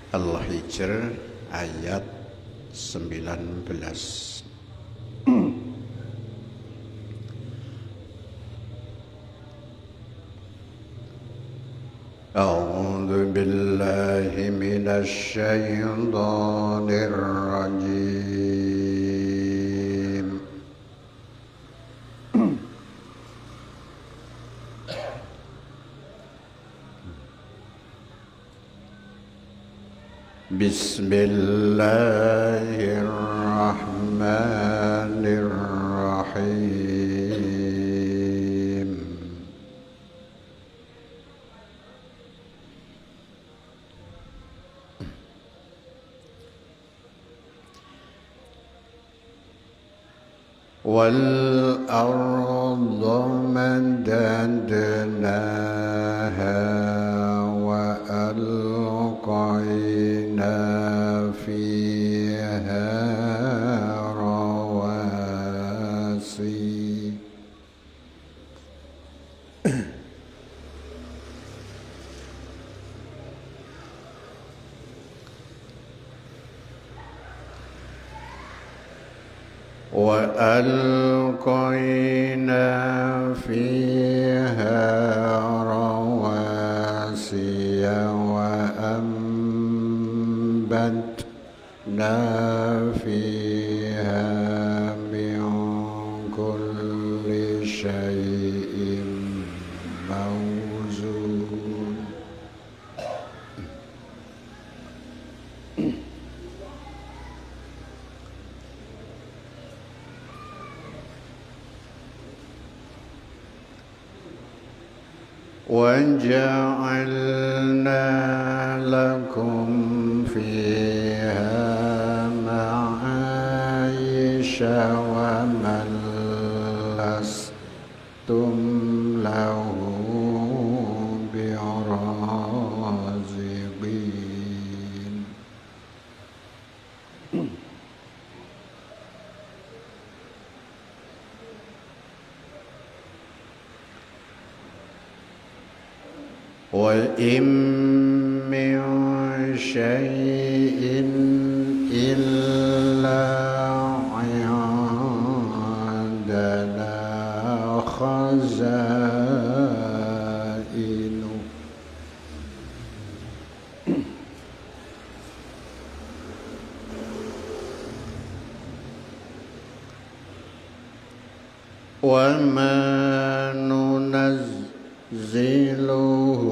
Al-Hijr ayat 19. A'udzu billahi minasy syaithanir rajim. Bismillahirrahmanirrahim. Wal arda madadnaha wa alqayna fiha rawasi وألقينا فيها رواسي وأنبتنا فيها من كل شيء موزون وجعلنا لكم فيها معايش ومن لستم له برازقين وإن من شيء إلا عندنا خزائنه وما ننزله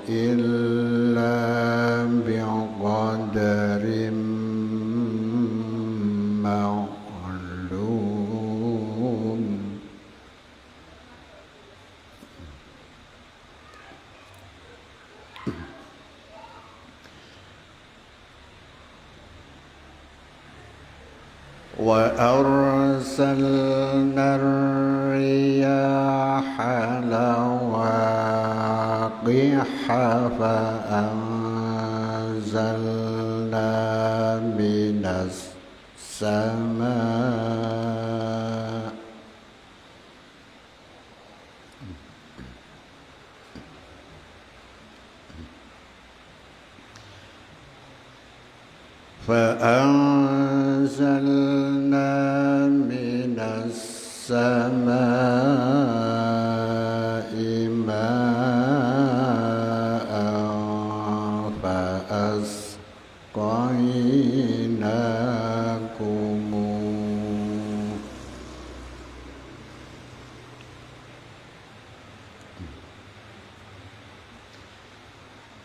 إلا بقدر معلوم وأرسلنا الرياح لواقح فأنزلنا من السماء فأنزلنا من السماء ماء فأسقيناكموه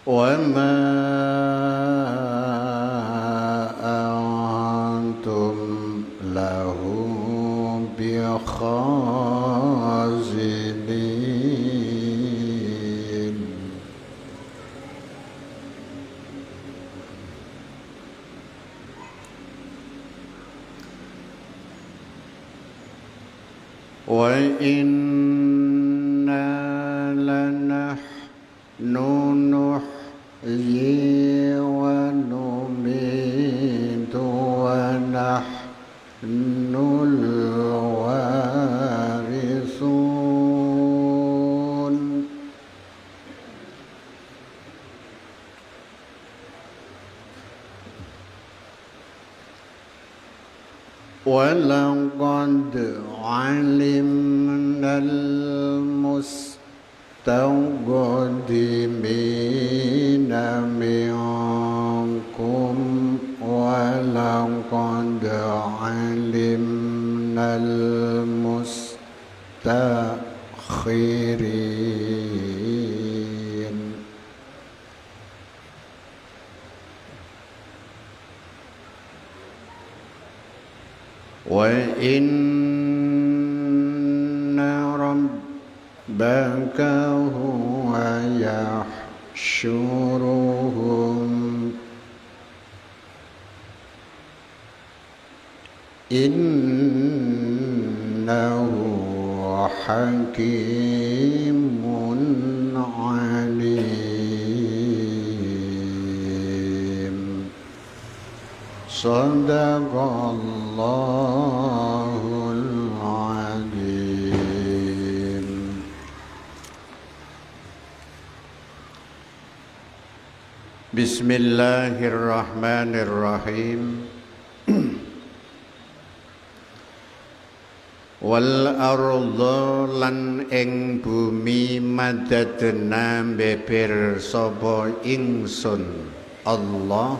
وما أنتم له بخازنين وإنا لنحن نحيي ونميت ونحن الوارثون ولقد علمنا المستقدمين منكم ولقد علمنا المستأخرين وإن ربك هو يحشرهم إنه حكيم عليم صدق الله العظيم. Bismillahirrahmanirrahim. Wal arda lan ing bumi madadna beber sapa ingsun Allah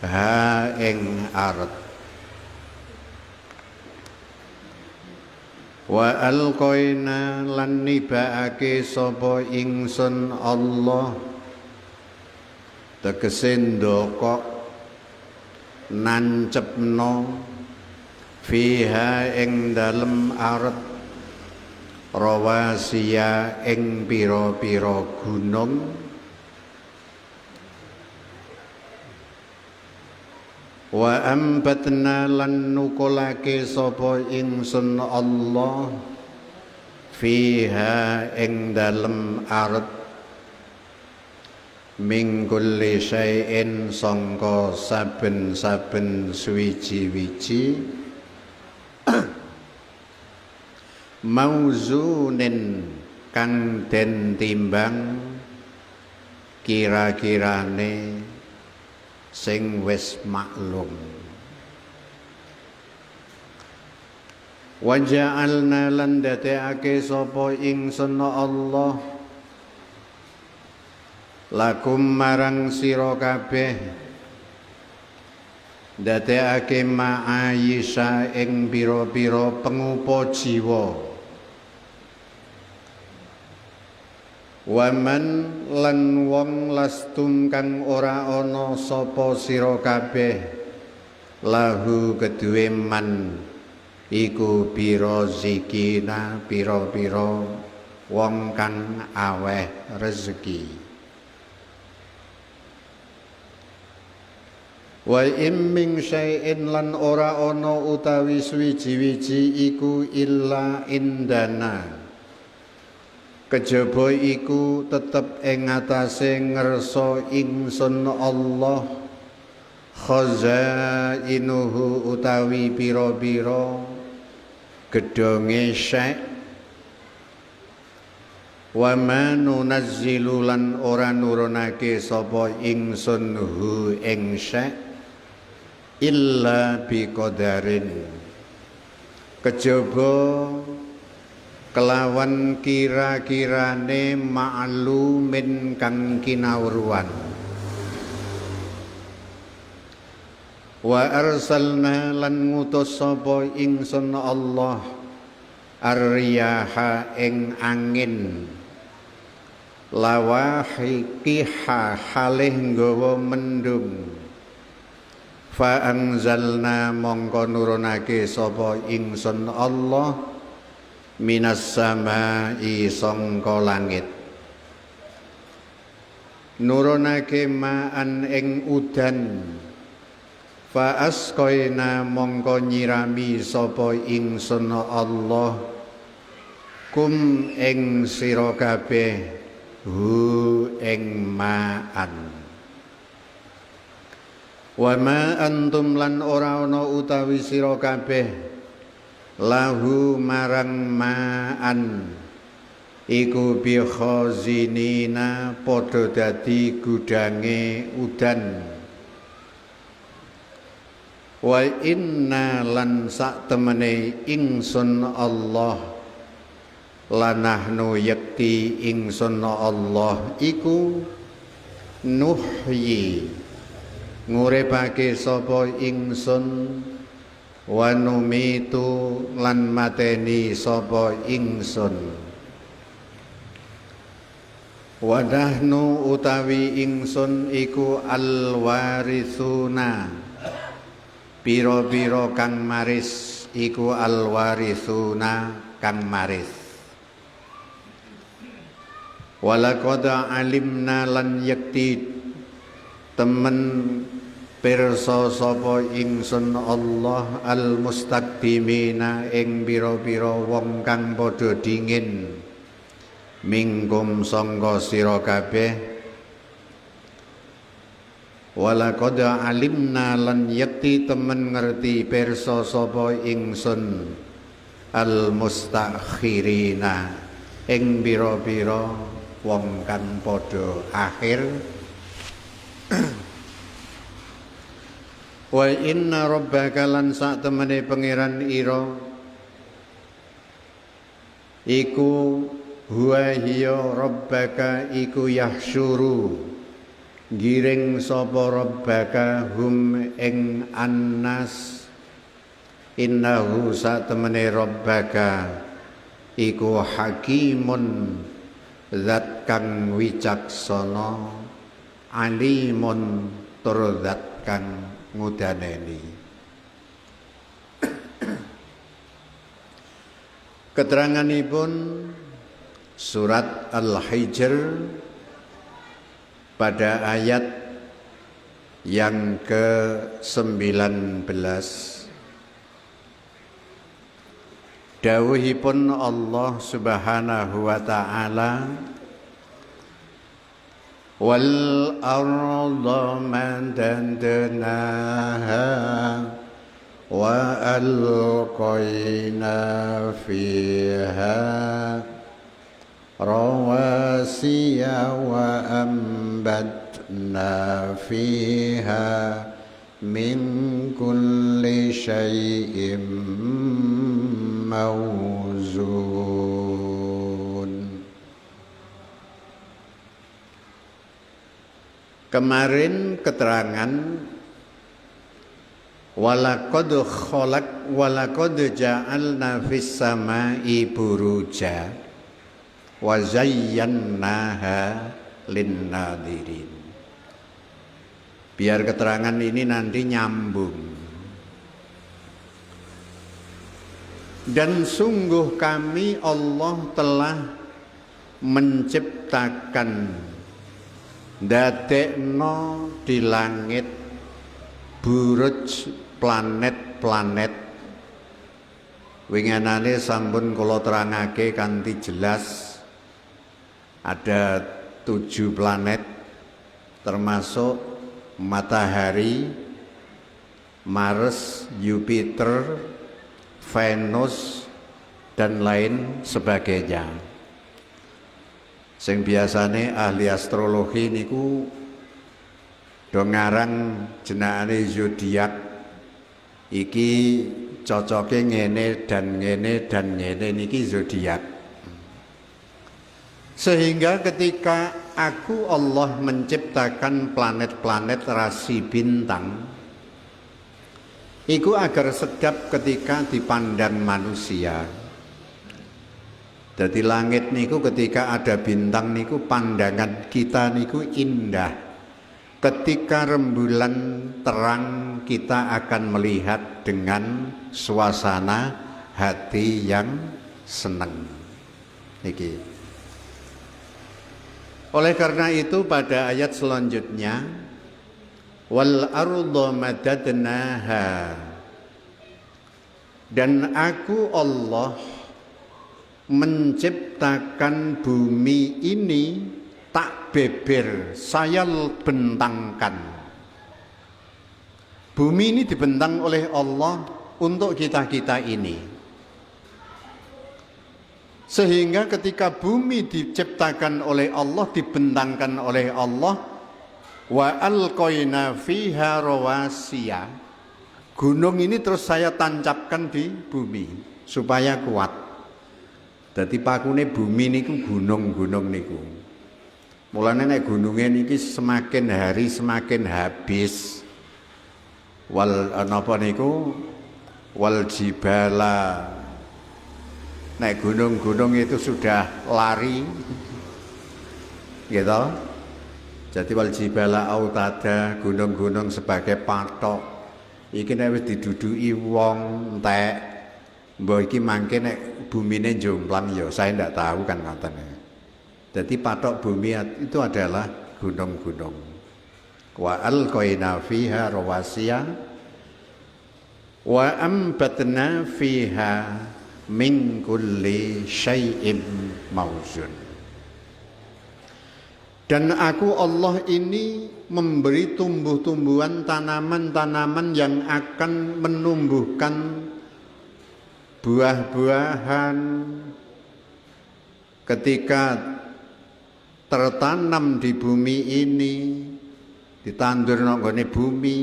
ha ing ard wa alqaina lan nibaake sapa ingsun Allah tegese ndokok nancepno fiha ing dalem ard rawasiya ing pira-pira gunung wa ambatna lan nukulake sapa ingsun Allah fiha ing dalem ard min kulli syai'in sangka saben-saben suwiji-wiji mauzunin kang den timbang kira-kirane sing wis maklum wa ja'alna lan dadekake sapa ingsun Allah lakum marang sira kabeh dadekake ma'ayisha ing pira-pira pengupa jiwa waman lan wong lastum kang ora ana sapa sira kabeh lahu keduwe man iku pira zikina pira-pira wong kang aweh rezeki wa im min syai'in lan ora ana utawi suwiji-wiji iku illa indana kejaba iku tetep ing atase ngersa ingsun Allah khazainuhu utawi pira-pira gedhonge syai' wa ma nunazzilu lan ora nurunake sapa ingsun hu ing syai' illa biqadarin kejaba kelawan kira-kirane ma'lumin kang kinawruan wa arsalna lan ngutus sapa ingsun Allah ar-riyaha ing angin lawahiqiha halih nggawa mendung fa anzalna mongko nurunake sapa ingsun Allah minas samai sangka langit nurunake ma'an ing udan fa asqaina mongko nyirami sapa ingsun Allah kum ing sira kabeh hu ing ma'an wa ma antum lan ora ana utawi sira kabeh lahu marang ma'an iku bi khazinina padha dadi gudange udan Wa inna lan sak temene ingsun Allah lanahnu yakti ingsun Allah iku nuhyi nguripake sapa ingsun wa numitu lan mateni sapa ingsun wa nahnu utawi ingsun iku alwarithuna pira-pira kang maris iku alwarithuna kang maris walaqad alimna lan yakti temen pirsa sapa ingsun Allah almustaqdimina ing pira-pira wong kang padha dingin mingkum sangga sira kabeh walaqad alimna lan yakti temen ngerti pirsa sapa ingsun almustakhirina ing pira-pira wong kang padha akhir wa inna rabbaka lan sak temene pangeran ira iku huwa hiya rabbaka iku yahsyuru giring sapa rabbaka hum ing annas innahu sak temene rabbaka iku hakimun zat kang wicaksana alimun tur zat kang ngudaneni. Keteranganipun surat Al-Hijr pada ayat yang ke-19 dawuhipun Allah Subhanahu wa taala wal arda madadnaha wa alqayna fiha rawasiya wa ambatna fiha min kulli syai'im mawzun. Kemarin keterangan walaqad ja'alna fis samai buruja wa zayyannaha linnadirin. Biar keterangan ini nanti nyambung. Dan sungguh kami Allah telah menciptakan dadekno di langit buruj planet-planet. Winginane sampun kula terangake kanthi jelas ada 7 planet termasuk matahari, Mars, Jupiter, Venus dan lain sebagainya. Sing biasane ahli astrologi niku do ngarang jenengane zodiak iki cocoke ngene dan ngene dan ngene niki zodiak. Sehingga ketika aku Allah menciptakan planet-planet rasi bintang iku agar sedap ketika dipandang manusia. Jadi langit niku ketika ada bintang niku pandangan kita niku indah. Ketika rembulan terang kita akan melihat dengan suasana hati yang senang. Niki. Oleh karena itu pada ayat selanjutnya wal arda madadnaha, dan aku Allah menciptakan bumi ini tak beber, saya bentangkan. Bumi ini dibentang oleh Allah untuk kita-kita ini. Sehingga ketika bumi diciptakan oleh Allah, dibentangkan oleh Allah, wa alqaina fiha rawasiya, gunung ini terus saya tancapkan di bumi supaya kuat. Dadi pakune bumi niku gunung-gunung niku. Mulane nek gununge niki semakin hari semakin habis. Wal napa niku wal jibala. Nek gunung-gunung itu sudah lari. Gitu. Jadi wal jibala autada, gunung-gunung sebagai patok. Iki nek wis diduduki wong entek, mbok iki mangke nek bumine jomplang ya saya ndak tahu kan ngoten. Jadi patok bumi itu adalah gunung-gunung. Wa alqaina fiha rawasiya wa ambatna fiha min kulli syai'in mawzun. Dan aku Allah ini memberi tumbuh-tumbuhan, tanaman-tanaman yang akan menumbuhkan buah-buahan ketika tertanam di bumi ini, ditandur nonggone bumi,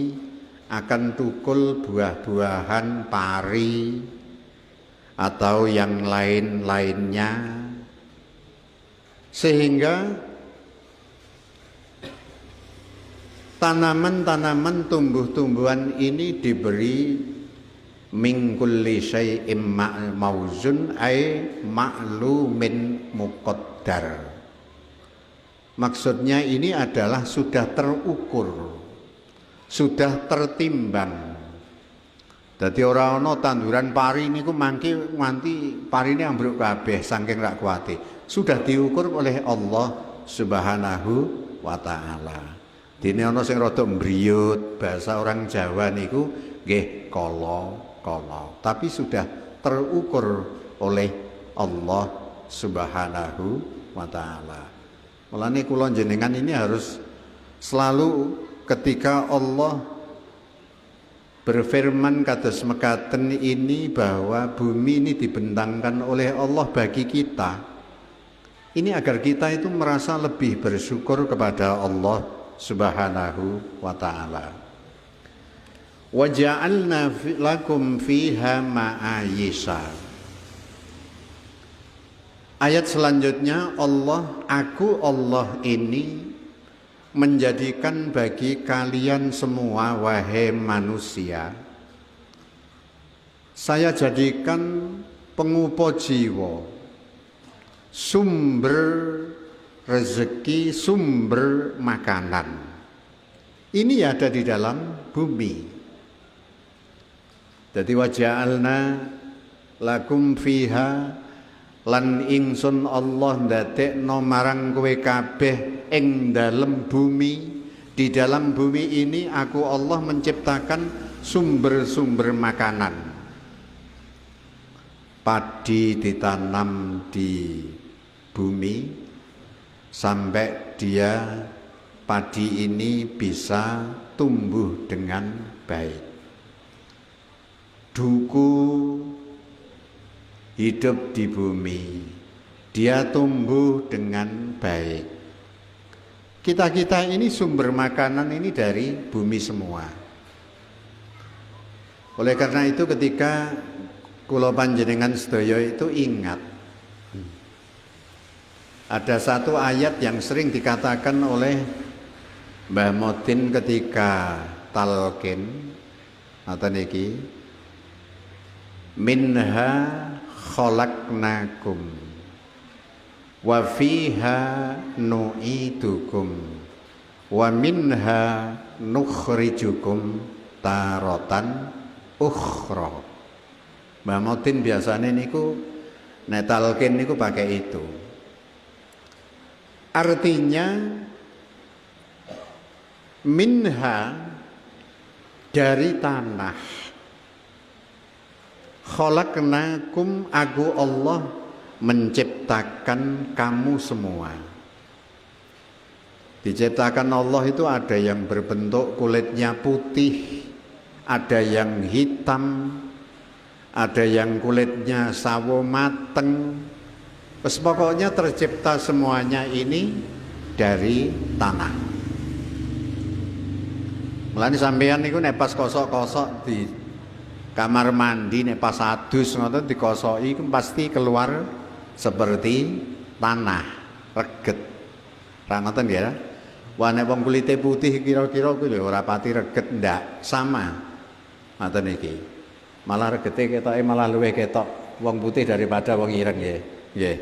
akan tukul buah-buahan pari atau yang lain-lainnya, sehingga tanaman-tanaman tumbuh-tumbuhan ini diberi min kulli syai'im ma'mawzun ay ma'lumin muqaddar. Maksudnya ini adalah sudah terukur, sudah tertimbang. Jadi orang-orang tanduran pari niku mangke nganti parine ambruk kabeh saking rak kuwate. Sudah diukur oleh Allah Subhanahu wa taala. Dene ana sing rada mbriyut, bahasa orang Jawa niku nggih kala-kala. Tapi sudah terukur oleh Allah Subhanahu wa taala. Mulane kula jenengan ini harus selalu ketika Allah berfirman kados mekaten ini bahwa bumi ini dibentangkan oleh Allah bagi kita. Ini agar kita itu merasa lebih bersyukur kepada Allah Subhanahu wa taala. Wa ja'alna lakum fiha ma'ayisha. Ayat selanjutnya aku Allah ini menjadikan bagi kalian semua wahai manusia, saya jadikan pengupo jiwa, sumber rezeki, sumber makanan. Ini ada di dalam bumi. Jadi waja'alna lakum fiha, lan ingsun Allah ndadekno marang kowe kabeh ing dalem bumi. Di dalam bumi ini aku Allah menciptakan sumber-sumber makanan. Padi ditanam di bumi sampai dia padi ini bisa tumbuh dengan baik. Duku hidup di bumi, dia tumbuh dengan baik. Kita ini sumber makanan ini dari bumi semua. Oleh karena itu ketika kula panjenengan sedaya itu ingat, ada satu ayat yang sering dikatakan oleh Mbah Modin ketika talqin, ngoten iki, minha khalaqnakum wa fiha nu'idukum wa minha nukhrijukum taratan ukhra. Mbah Modin biasanya niku nek talqin niku pakai itu. Artinya minha dari tanah, khalaqnakum aku Allah menciptakan kamu semua. Diciptakan Allah itu ada yang berbentuk kulitnya putih, ada yang hitam, ada yang kulitnya sawo mateng. Pokoknya tercipta semuanya ini dari tanah. Mulane sampeyan niku nek pas kosok-kosok Kamar mandi nek pas adus ngoten dikosoki pasti keluar seperti tanah, reget. Ra ngoten ya. Wah nek wong kulite putih kira-kira kuwi lho ora pati reget ndak, sama. Ngoten iki. Malah regete ketoke malah luwih ketok wong putih daripada wong ireng nggih. Nggih.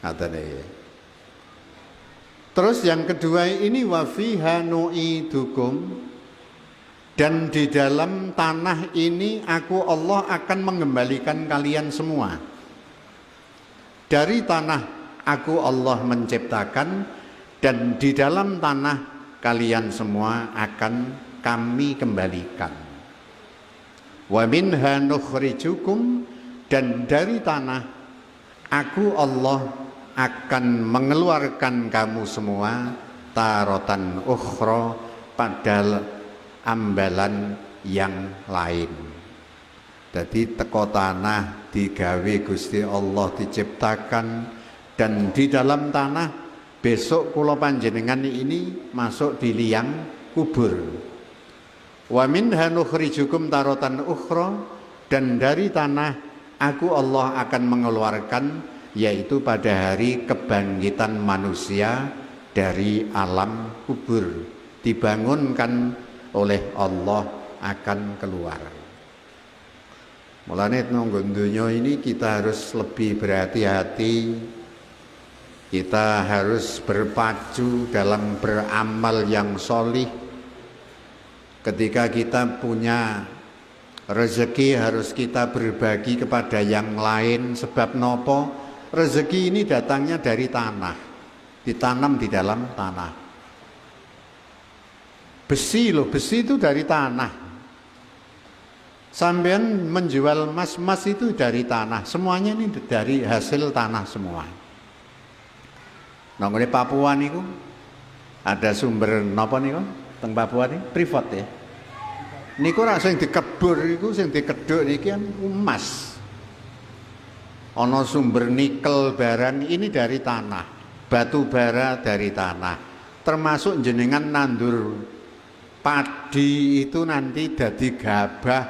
Ngoten iki. Terus yang kedua ini wa fiha nu'idukum, dan di dalam tanah ini aku Allah akan mengembalikan kalian semua. Dari tanah aku Allah menciptakan, dan di dalam tanah kalian semua akan kami kembalikan. Wa minha nukhrijukum, dan dari tanah aku Allah akan mengeluarkan kamu semua taratan ukhra, pada ambalan yang lain. Jadi teko tanah digawe Gusti Allah diciptakan, dan di dalam tanah besok kula panjenengan ini masuk di liang kubur. Wa minha nukhrijukum taratan ukhra, dan dari tanah aku Allah akan mengeluarkan, yaitu pada hari kebangkitan manusia dari alam kubur, dibangunkan oleh Allah akan keluar. Mulane nunggu dunya ini kita harus lebih berhati-hati. Kita harus berpacu dalam beramal yang sholih. Ketika kita punya rezeki harus kita berbagi kepada yang lain. Sebab nopo? Rezeki ini datangnya dari tanah, ditanam di dalam tanah. Besi loh, besi itu dari tanah. Sampean menjual emas itu dari tanah. Semuanya ini dari hasil tanah semua. Nah, di Papua niku ada sumber napa niku? Teng Papua niku privat ya. Niku ora sing dikebur niku, sing dikedhuk niki kan emas. Ana sumber nikel barang ini dari tanah, batu bara dari tanah. Termasuk jenengan nandur padi itu nanti dadi gabah,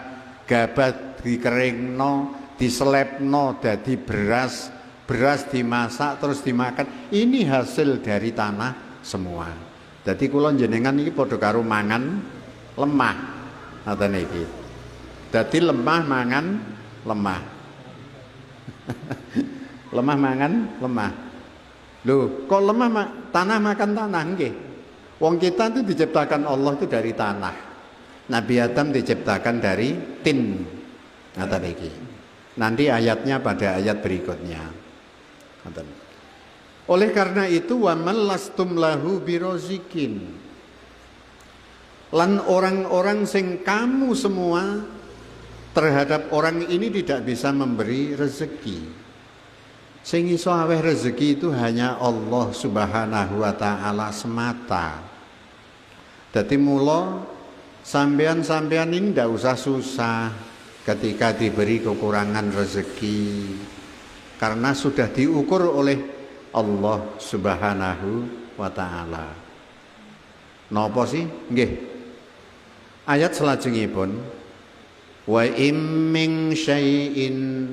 gabah dikeringno, diselepno dadi beras, beras dimasak terus dimakan. Ini hasil dari tanah semua. Jadi kula jenengan iki padha karo mangan lemah. Ngoten iki. Dadi lemah mangan lemah. Lemah mangan lemah. Loh, kok lemah tanah makan tanah nggih? Wong kita itu diciptakan Allah itu dari tanah. Nabi Adam diciptakan dari tin. Ngoten iki. Nanti ayatnya pada ayat berikutnya. Ngoten. Oleh karena itu wa mallastum lahu birozikin. Lan orang-orang sing kamu semua terhadap orang ini tidak bisa memberi rezeki. Sing iso aweh rezeki itu hanya Allah Subhanahu wa taala semata. Dadi mula sampean-sampean ini ndak usah susah ketika diberi kekurangan rezeki, karena sudah diukur oleh Allah Subhanahu wa taala. Napa sih? Nggih. Ayat selajengipun wa im min syai'in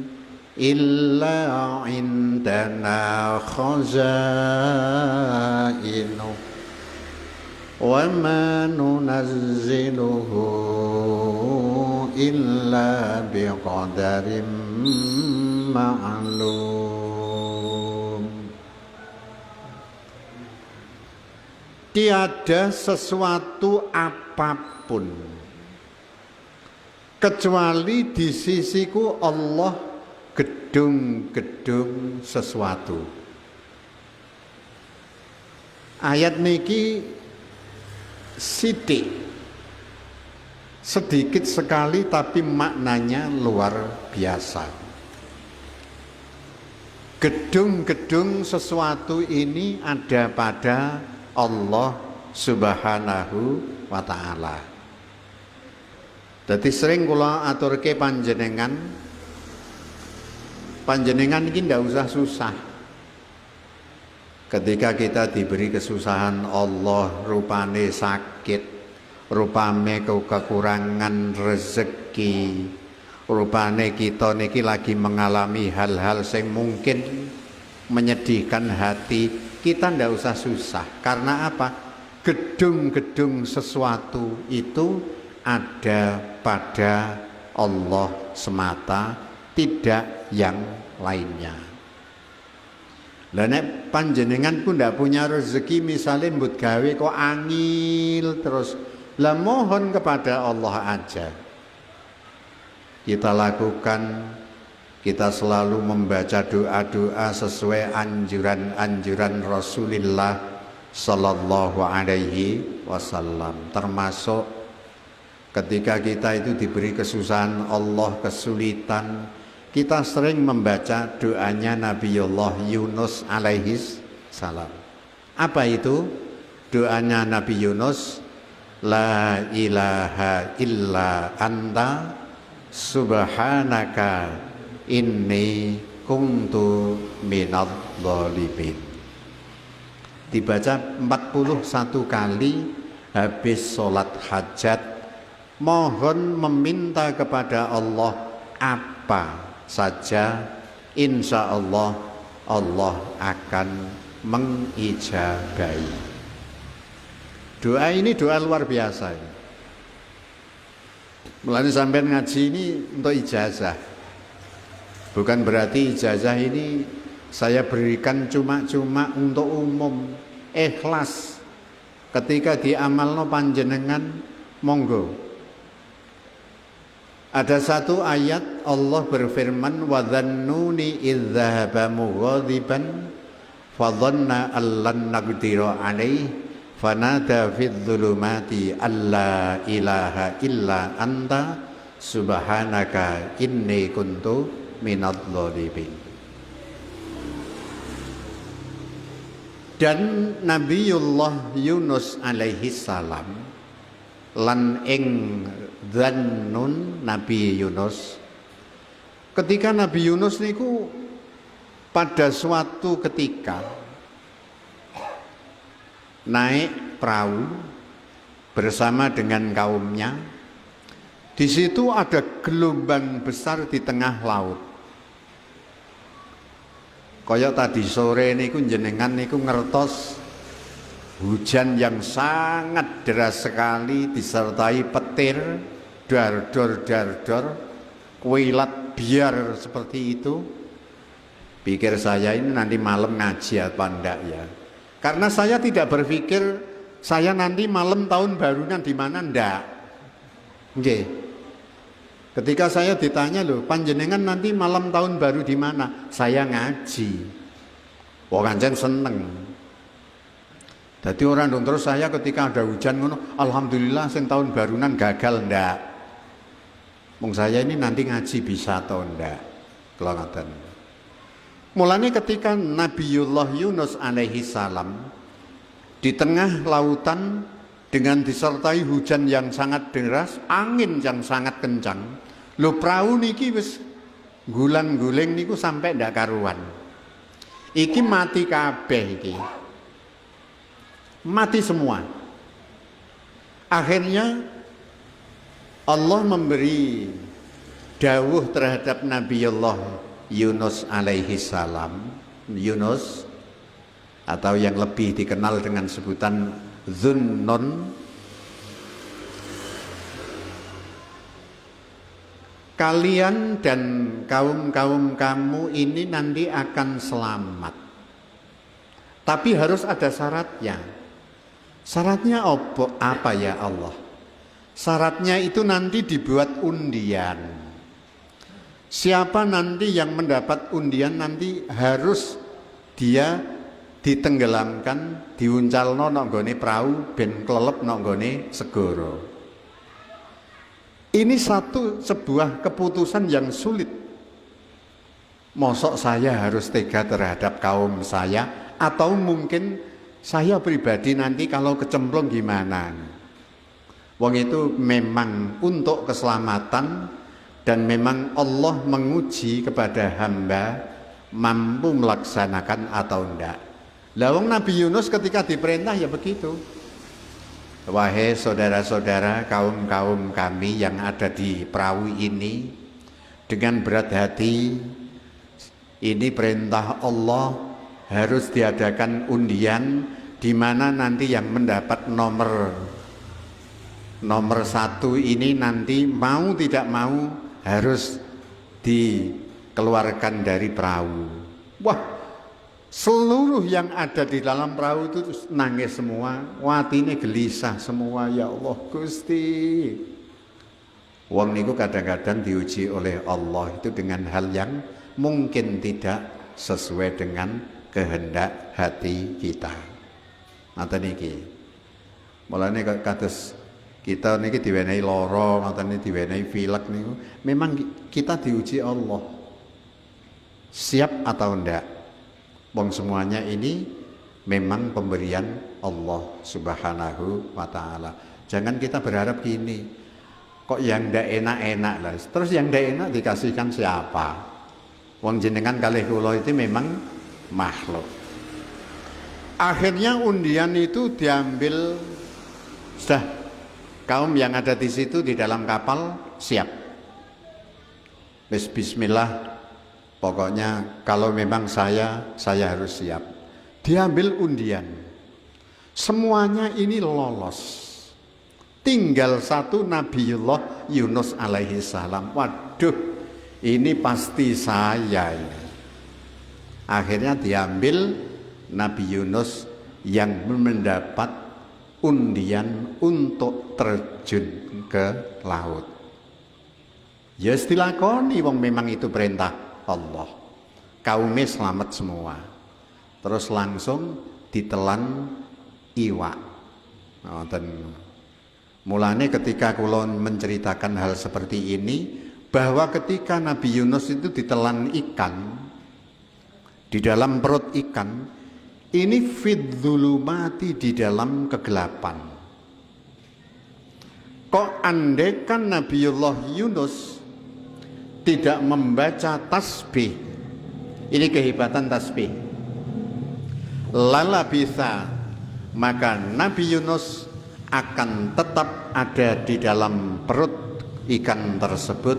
illa indana khazainu wa ma nunazziluhu illa biqadarin ma'lum. Tiada sesuatu apapun kecuali di sisiku Allah gedung-gedung sesuatu. Ayat niki sedikit sekali tapi maknanya luar biasa. Gedung-gedung sesuatu ini ada pada Allah Subhanahu wa taala. Dadi sering kula aturke panjenengan ini ndak usah susah. Ketika kita diberi kesusahan, Allah rupane sakit, rupane kekurangan rezeki, rupane kita niki lagi mengalami hal-hal yang mungkin menyedihkan hati, kita ndak usah susah. Karena apa? Gedung-gedung sesuatu itu ada pada Allah semata, tidak yang lainnya. Lah nek panjenengan ku ndak punya rezeki, misalnya mbut gawe kok angil terus, lah mohon kepada Allah aja. Kita lakukan, kita selalu membaca doa-doa sesuai anjuran-anjuran Rasulullah sallallahu alaihi wasallam. Termasuk ketika kita itu diberi kesusahan, Allah kesulitan, kita sering membaca doanya Nabiullah Yunus alaihi salam. Apa itu doanya Nabi Yunus? La ilaha illa anta subhanaka inni kuntu minadh dhalimin. Dibaca 41 kali habis sholat hajat, mohon meminta kepada Allah apa saja, insya Allah Allah akan mengijabahi. Doa ini doa luar biasa. Mulanya sampai ngaji ini untuk ijazah. Bukan berarti ijazah ini saya berikan cuma-cuma untuk umum. Ikhlas. Ketika diamalno panjenengan, monggo. Ada satu ayat Allah berfirman, wa dhannuni idh dhahaba mughadiban fa dhanna allan naqdira alaihi fanada fidh dhulumati alla ilaha illa anta subhanaka inni kuntu minadh dhalimin. Dan Nabiullah Yunus alaihi salam lan ing Dzannun Nabi Yunus, ketika Nabi Yunus niku pada suatu ketika naik perahu bersama dengan kaumnya. Di situ ada gelombang besar di tengah laut. Kaya tadi sore niku jenengan niku ngertos hujan yang sangat deras sekali disertai petir, dar-dor, kuilat biar seperti itu. Pikir saya ini nanti malam ngaji apa enggak ya? Karena saya tidak berpikir saya nanti malam tahun barunan di mana, enggak. Nggih. Ketika saya ditanya, loh, panjenengan nanti malam tahun baru di mana? Saya ngaji. Wong pancen seneng. Jadi orang dong terus saya ketika ada hujan ngono, alhamdulillah sing tahun barunan gagal ndak. Mung saya ini nanti ngaji bisa atau ndak? Kalau ngaten. Mulanya ketika Nabiullah Yunus alaihi salam di tengah lautan dengan disertai hujan yang sangat deras, angin yang sangat kencang, lho perahu niki wis gulang-guling niku sampai ndak karuan. Iki mati kabeh iki. Mati semua. Akhirnya Allah memberi dawuh terhadap Nabiullah Yunus alaihi salam. Yunus atau yang lebih dikenal dengan sebutan Dzunnun, kalian dan kaum-kaum kamu ini nanti akan selamat. Tapi harus ada syaratnya. Syaratnya apa ya Allah? Syaratnya itu nanti dibuat undian. Siapa nanti yang mendapat undian nanti harus dia ditenggelamkan, diuncalno nang gone perahu ben klelep nang gone segara. Ini sebuah keputusan yang sulit. Mosok saya harus tega terhadap kaum saya, atau mungkin saya pribadi nanti kalau kecemplung gimana? Wong itu memang untuk keselamatan dan memang Allah menguji kepada hamba mampu melaksanakan atau enggak. Lah wong Nabi Yunus ketika diperintah ya begitu. Wahai saudara-saudara, kaum-kaum kami yang ada di perahu ini, dengan berat hati, ini perintah Allah, harus diadakan undian di mana nanti yang mendapat nomor 1 ini nanti mau tidak mau harus dikeluarkan dari perahu. Wah, seluruh yang ada di dalam perahu itu nangis semua, watine gelisah semua. Ya Allah Gusti, wong niku kadang-kadang diuji oleh Allah itu dengan hal yang mungkin tidak sesuai dengan kehendak hati kita. Ngoten niki. Mulane kados kita niki diwenehi lara, ngoten niki diwenehi pilek niku, memang kita diuji Allah. Siap atau enggak? Wong semuanya ini memang pemberian Allah Subhanahu wa taala. Jangan kita berharap gini, kok yang ndak enak-enak lah. Terus yang ndak enak dikasihkan siapa? Wong jenengan kalih kula itu memang makhluk. Akhirnya undian itu diambil, sudah kaum yang ada di situ di dalam kapal siap. Bismillah. Pokoknya kalau memang saya harus siap. Diambil undian. Semuanya ini lolos. Tinggal satu Nabiullah Yunus alaihi salam. Waduh, ini pasti saya ini. Akhirnya diambil Nabi Yunus yang mendapat undian untuk terjun ke laut. Ya dilakoni wong memang itu perintah Allah. Kaumnya selamat semua. Terus langsung ditelan iwak. Mulane ketika kula menceritakan hal seperti ini, bahwa ketika Nabi Yunus itu ditelan ikan di dalam perut ikan, ini fidzulumati, di dalam kegelapan. Kok andaikan Nabiullah Yunus tidak membaca tasbih, ini kehebatan tasbih, lala bisa, maka Nabi Yunus akan tetap ada di dalam perut ikan tersebut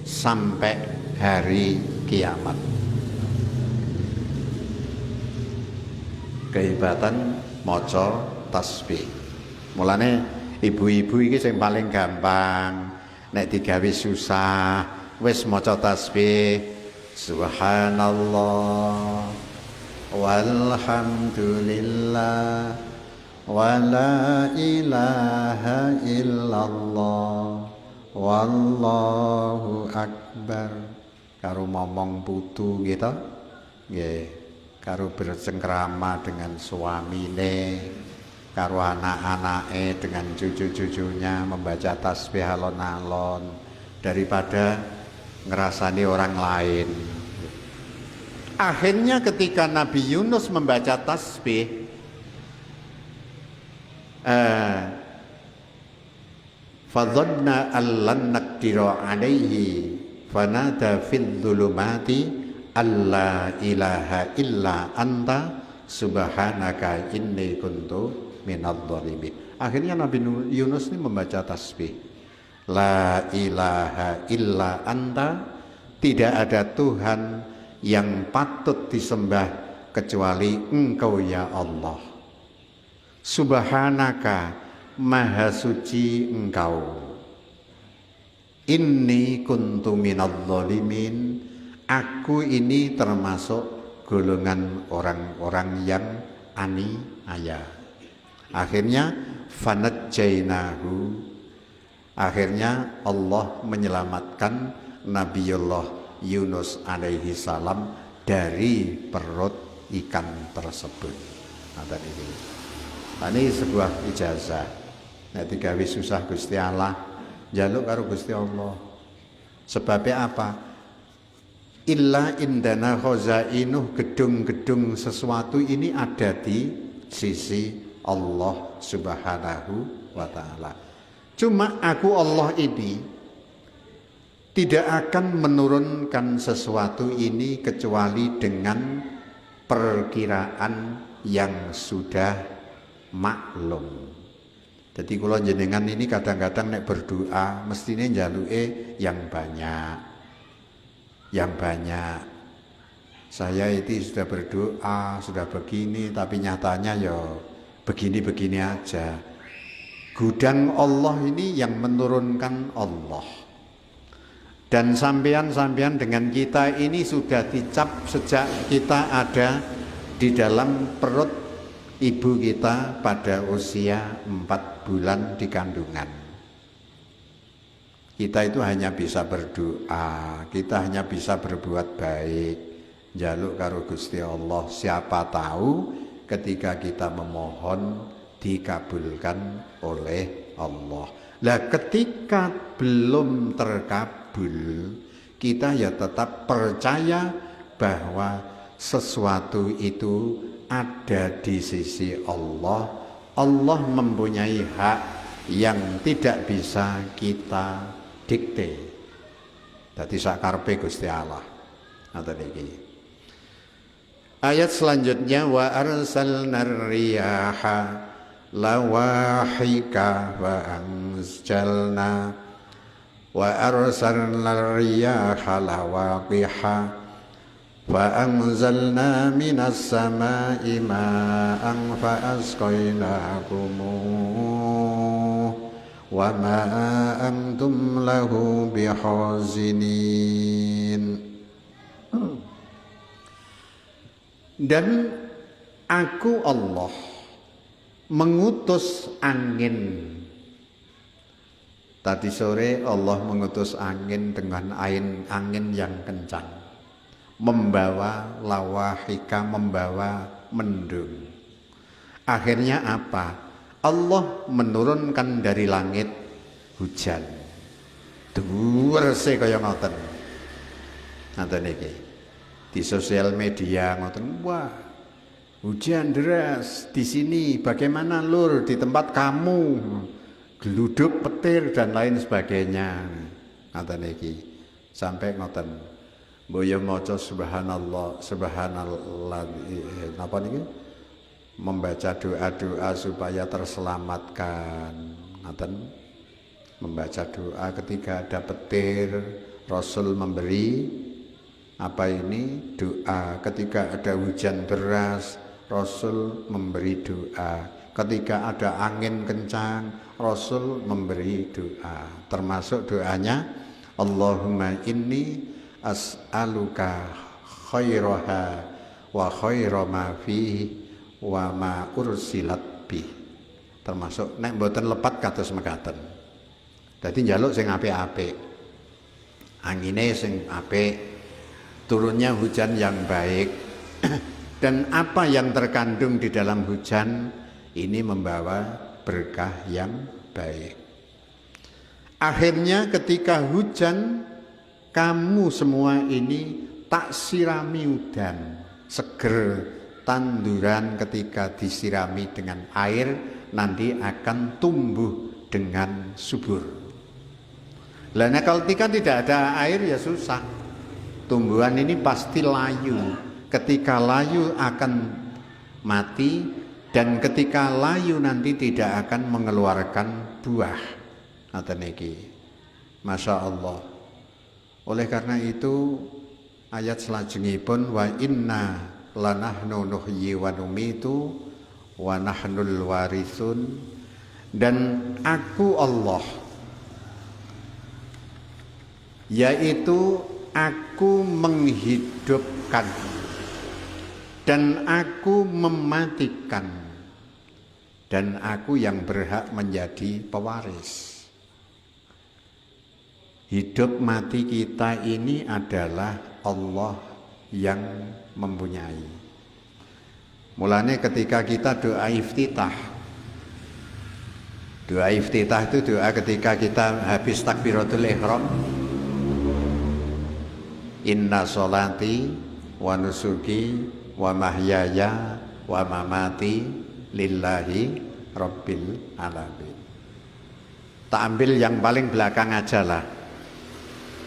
sampai hari kiamat. Kehebatan maca tasbih. Mulane ibu-ibu iki sing paling gampang, nek digawe susah wis maca tasbih subhanallah walhamdulillah wala ilaha illallah wallahu akbar, karo momong putu gitu nggih, karo bercengkrama dengan suamine, karo anak-anake, dengan cucu-cucunya membaca tasbih alon-alon daripada ngerasani orang lain. Akhirnya ketika Nabi Yunus membaca tasbih, fadhanna allan naqdiru alaihi fanada fil dhulumati alla ilaha illa anta subhanaka inni kuntu minadh dhalimin. Akhirnya Nabi Yunus ini membaca tasbih, la ilaha illa anta, tidak ada Tuhan yang patut disembah kecuali Engkau ya Allah. Subhanaka, maha suci Engkau. Inni kuntu minadh dhalimin, aku ini termasuk golongan orang-orang yang aniaya. Akhirnya fanajjainahu, akhirnya Allah menyelamatkan Nabiullah Yunus alaihi salam dari perut ikan tersebut. Ini sebuah ijazah. Nek digawe susah Gusti Allah, njaluk karo Gusti Allah. Sebabnya apa? Illa indana khazainuh, gedung-gedung sesuatu ini ada di sisi Allah Subhanahu wa taala. Cuma aku Allah ini tidak akan menurunkan sesuatu ini kecuali dengan perkiraan yang sudah maklum. Jadi kula jenengan ini kadang-kadang nek berdoa mestine njaluke yang banyak. Yang banyak. Saya itu sudah berdoa, sudah begini, tapi nyatanya ya begini-begini aja. Gudang Allah ini yang menurunkan Allah. Dan sampean-sampean dengan kita ini sudah dicap sejak kita ada di dalam perut ibu kita pada usia 4 bulan di kandungan. Kita itu hanya bisa berdoa, kita hanya bisa berbuat baik, njaluk karo Gusti Allah. Siapa tahu ketika kita memohon dikabulkan oleh Allah. Lah ketika belum terkabul, kita ya tetap percaya bahwa sesuatu itu ada di sisi Allah. Allah mempunyai hak yang tidak bisa kita dikte. Dadi sakarepe Gusti Allah. Ngoten iki. Ayat selanjutnya wa arsalnar riyaha lawahika wa anzalna wa arsalnar riyaha lawaqiha fa anzalna minas samai ma'an fa asqainakum wa ma antum lahu bihazinin. Dan aku Allah mengutus angin. Tadi sore Allah mengutus angin dengan angin yang kencang, membawa lawahika, membawa mendung. Akhirnya apa? Allah menurunkan dari langit hujan. Dhuwurse kaya ngoten. Ngoten iki. Di sosial media ngoten, wah hujan deras di sini, bagaimana lur di tempat kamu, geluduk petir dan lain sebagainya. Ngoten iki. Sampai ngoten. Mboyo maca subhanallah, subhanallah, napa niki? Membaca doa-doa supaya terselamatkan. Ngoten. Membaca doa ketika ada petir, Rasul memberi apa ini doa. Ketika ada hujan deras, Rasul memberi doa. Ketika ada angin kencang, Rasul memberi doa. Termasuk doanya, Allahumma inni as'aluka khairaha wa khaira ma fihi wa ma ursilat bih. Termasuk nek mboten lepat kados mekaten. Dadi njaluk sing apik-apik. Angine sing apik, turunnya hujan yang baik. Dan apa yang terkandung di dalam hujan ini membawa berkah yang baik. Akhirnya ketika hujan, kamu semua ini tak sirami udan, seger tanduran ketika disirami dengan air nanti akan tumbuh dengan subur. Lah kalau tidak ada air ya susah. Tumbuhan ini pasti layu. Ketika layu akan mati, dan ketika layu nanti tidak akan mengeluarkan buah. Ngoten iki. Masya Allah. Oleh karena itu ayat selajengipun wa inna lanahnu nuhyi wa numitu wa nahnul warisun. Dan aku Allah, yaitu aku menghidupkan dan aku mematikan, dan aku yang berhak menjadi pewaris. Hidup mati kita ini adalah Allah yang mempunyai. Mulanya ketika kita doa iftitah, doa iftitah itu doa ketika kita habis takbiratul ihram. Inna sholati wa nusuki wa mahyaya wa mamati lillahi rabbil alamin. Tak ambil yang paling belakang aja lah.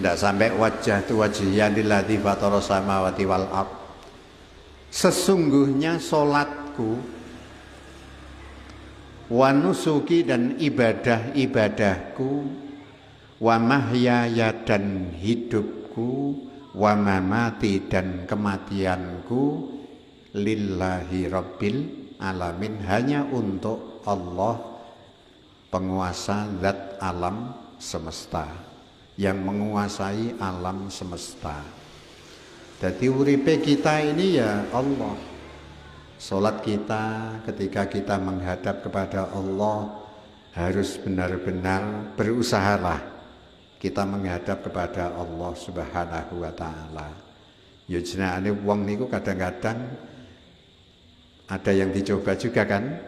Tidak sampai wajah tu wajhiya lilladzi fatara samawati wal ardh. Sesungguhnya solatku wa nusuki dan ibadah-ibadahku, wa mahyaya dan hidupku, wa mamati dan kematianku, lillahi rabbil alamin, hanya untuk Allah penguasa zat alam semesta, yang menguasai alam semesta. Jadi uripe kita ini ya Allah. Salat kita ketika kita menghadap kepada Allah harus benar-benar berusahalah kita menghadap kepada Allah Subhanahu wa taala. Ya jenenge wong niku kadang-kadang ada yang dicoba juga kan.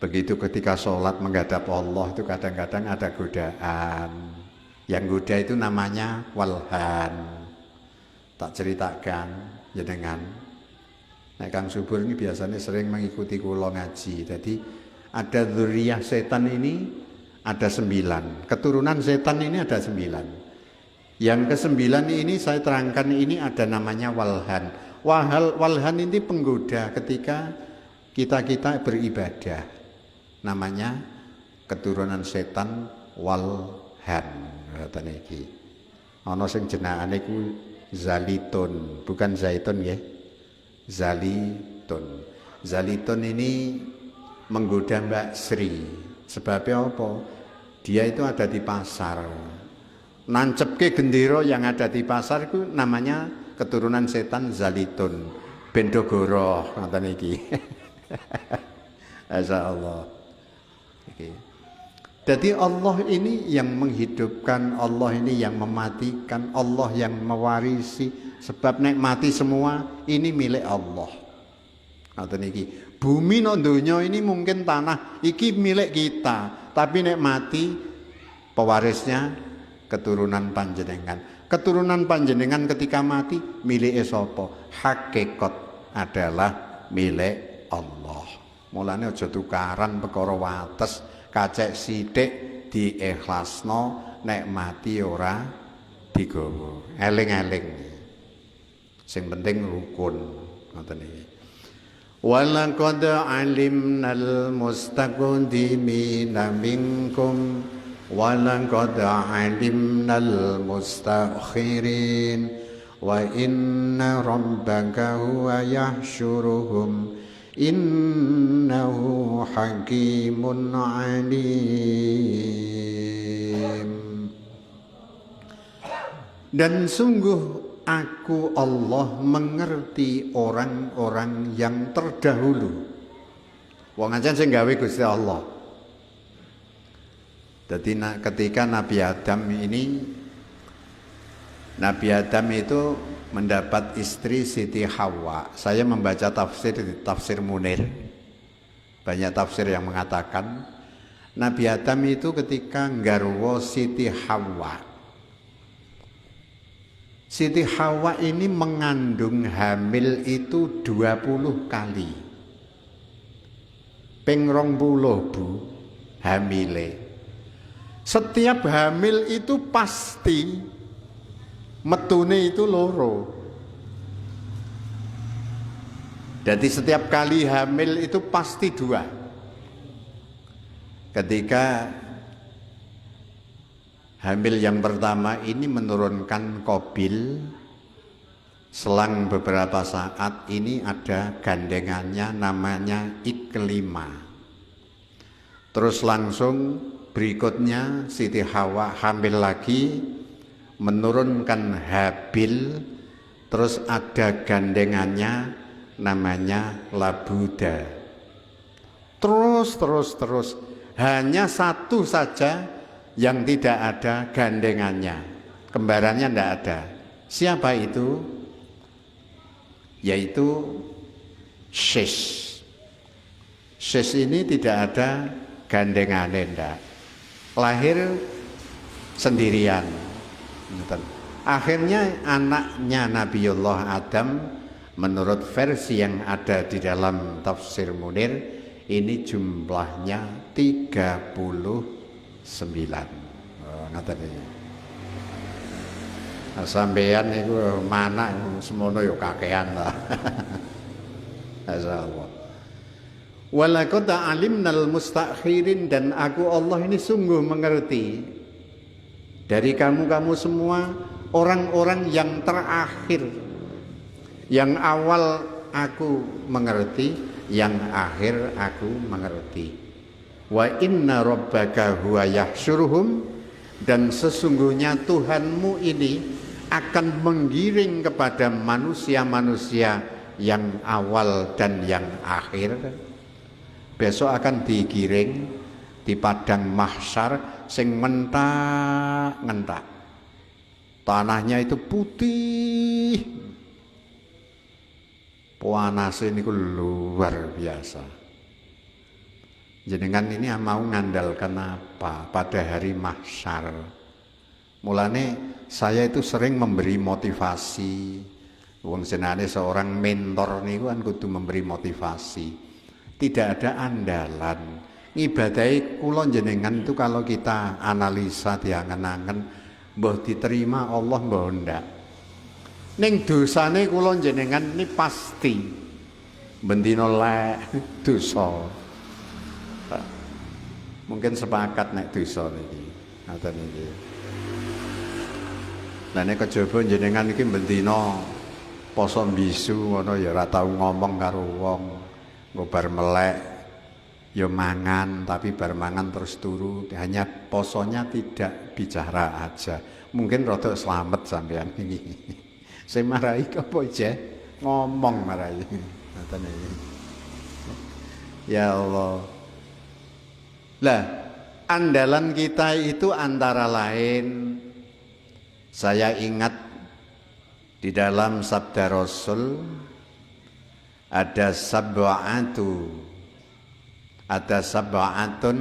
Begitu ketika sholat menghadap Allah itu kadang-kadang ada godaan. Yang goda itu namanya walhan. Tak ceritakan jenengan. Nek Kang Subur ini biasanya sering mengikuti kula ngaji. Jadi ada dzurriyyah setan ini ada 9. Keturunan setan ini ada 9. Yang ke-9 ini saya terangkan ini ada namanya walhan. Walhan ini penggoda ketika kita beribadah. Namanya keturunan setan walhan. Ngoten iki. Ana sing jenengane ku zalitun, bukan zaitun nggih. Zalitun. Zalitun ini menggoda Mbak Sri. Sebabnya apa? Dia itu ada di pasar. Nancepke gendera yang ada di pasar itu namanya keturunan setan zalitun. Bendogoro ngoten iki. Masyaallah. Iki. Jadi Allah ini yang menghidupkan, Allah ini yang mematikan, Allah yang mewarisi. Sebab nek mati semua ini milik Allah. Ngoten iki. Bumi no donya ini mungkin tanah iki milik kita, tapi nek mati pewarisnya keturunan panjenengan. Keturunan panjenengan ketika mati milik sapa? Hakikat adalah milik Allah. Mulane aja tukaran perkara wates, kacek sithik diikhlasno, nek mati ora digawa. Eling-eling. Sing penting rukun ngoten iki. Walaqad alimnal mustaqdimina minkum walaqad alimnal mustakhirin wa inna rabbaka huwa yahsyuruhum innahu hakimun alim. Dan sungguh aku Allah mengerti orang-orang yang terdahulu. Wong ancen sing gawe Gusti Allah. Jadi ketika Nabi Adam itu mendapat istri Siti Hawa. Saya membaca tafsir Munir. Banyak tafsir yang mengatakan Nabi Adam itu ketika nggarwa Siti Hawa. Siti Hawa ini mengandung hamil itu 20 kali. Ping 20 Bu hamile. Setiap hamil itu pasti metune itu loro. Jadi setiap kali hamil itu pasti 2. Ketika hamil yang pertama ini menurunkan Qabil, selang beberapa saat ini ada gandengannya namanya Iklima. Terus langsung berikutnya Siti Hawa hamil lagi, menurunkan Habil, terus ada gandengannya namanya Labuda. Terus hanya satu saja yang tidak ada gandengannya, kembarannya tidak ada. Siapa itu? Yaitu Sis. Sis ini tidak ada gandengannya, tidak. Lahir sendirian. Akhirnya anaknya Nabiullah Adam, menurut versi yang ada di dalam tafsir Munir, ini jumlahnya 39. Ngaten iki. Sampeyan niku mana semono yo kakean lah. Masyaallah. Walaqad alimnal mustakhirin, dan aku Allah ini sungguh mengerti dari kamu semua orang-orang yang terakhir. Yang awal aku mengerti, yang akhir aku mengerti. Wa inna rabbaka huwa yahsyuruhum, dan sesungguhnya Tuhanmu ini akan menggiring kepada manusia-manusia yang awal dan yang akhir. Besok akan digiring di padang mahsyar sing mentak-ngentak. Tanahnya itu putih, panasnya ini luar biasa. Jenengan ini mau ngandalkan apa pada hari mahsyar? Mulane saya itu sering memberi motivasi. Wong jenenge seorang mentor niku kan kudu memberi motivasi. Tidak ada andalan. Ngibadahi kula jenengan itu kalau kita analisa diangen-angen mbah diterima Allah mbah ndak. Ning dosane kula jenengan ini pasti bendina lek dosa. Mungkin sepakat nek dosa niki. Ngoten niki. Lah nek kejaba jenengan iki bendina poso bisu ngono ya ora tau ngomong karo wong. Nggo bar melek ya mangan, tapi bar mangan terus turu, hanya posonya tidak bicara aja. Mungkin rada slamet sampean iki. Saya marahi apa aja ngomong marahi. Ngoten iki. Ya Allah. Lah, andalan kita itu antara lain, saya ingat di dalam sabda Rasul ada sab'atun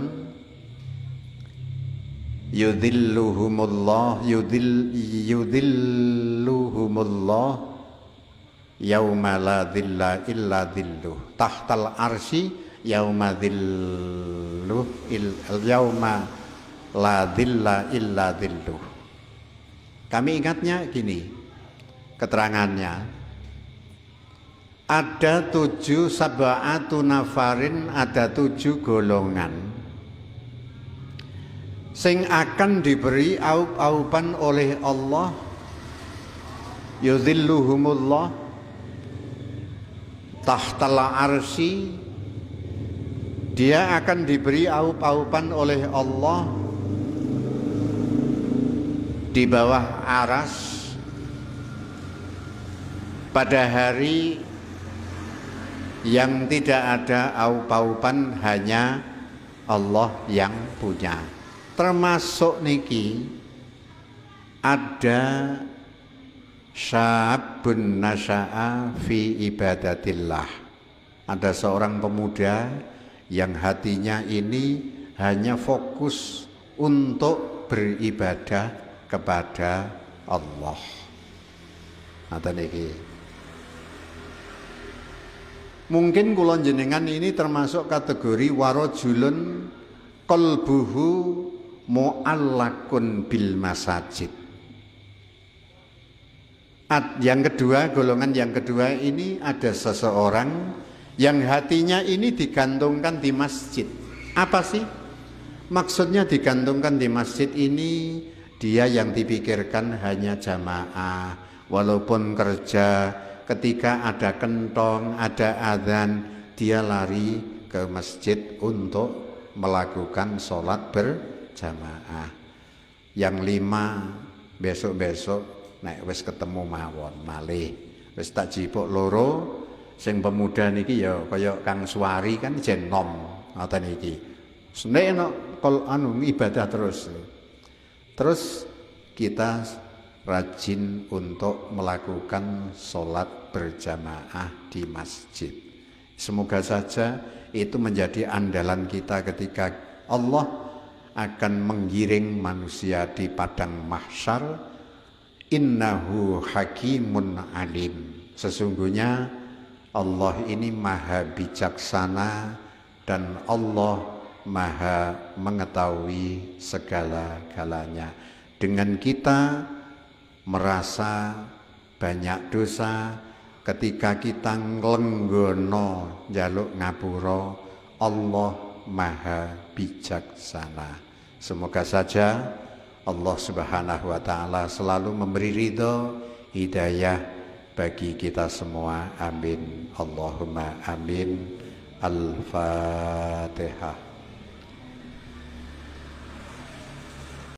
yudhilluhumullah yauma la dhilla illa dhilluh tahtal arsy yauma la dhilla illa dhilluh. Kami ingatnya gini keterangannya, ada 7 sab'atu nafarin, ada 7 golongan sing akan diberi aup-aupan oleh Allah. Yudhilluhumullah tahtal arsy, dia akan diberi aup-aupan oleh Allah di bawah aras pada hari yang tidak ada aup-aupan, hanya Allah yang punya. Termasuk niki ada syabun nasya'a fi ibadatillah. Ada seorang pemuda yang hatinya ini hanya fokus untuk beribadah kepada Allah. Ngoten niki. Mungkin kula jenengan ini termasuk kategori warajulun qalbuhu mu'allakun bil masajid. Yang kedua, golongan yang kedua ini ada seseorang yang hatinya ini digantungkan di masjid. Apa sih? Maksudnya digantungkan di masjid ini, dia yang dipikirkan hanya jamaah, walaupun kerja. Ketika ada kentong, ada adzan, dia lari ke masjid untuk melakukan sholat berjamaah. Yang 5 besok-besok nek wis ketemu mawon malih, wis tak jipuk loro. Sing pemuda niki ya kaya Kang Suwari kan jen nom ngoten iki. Nek kol ibadah terus. Terus kita rajin untuk melakukan sholat berjamaah di masjid. Semoga saja itu menjadi andalan kita ketika Allah akan menggiring manusia di padang mahsyar. Innahu hakimun alim. Sesungguhnya Allah ini maha bijaksana dan Allah maha mengetahui segala-galanya. Dengan kita merasa banyak dosa, ketika kita nglenggono njaluk ngapura, Allah Maha Bijaksana. Semoga saja Allah Subhanahu wa taala selalu memberi ridho, hidayah bagi kita semua. Amin. Allahumma amin. Al-Fatihah.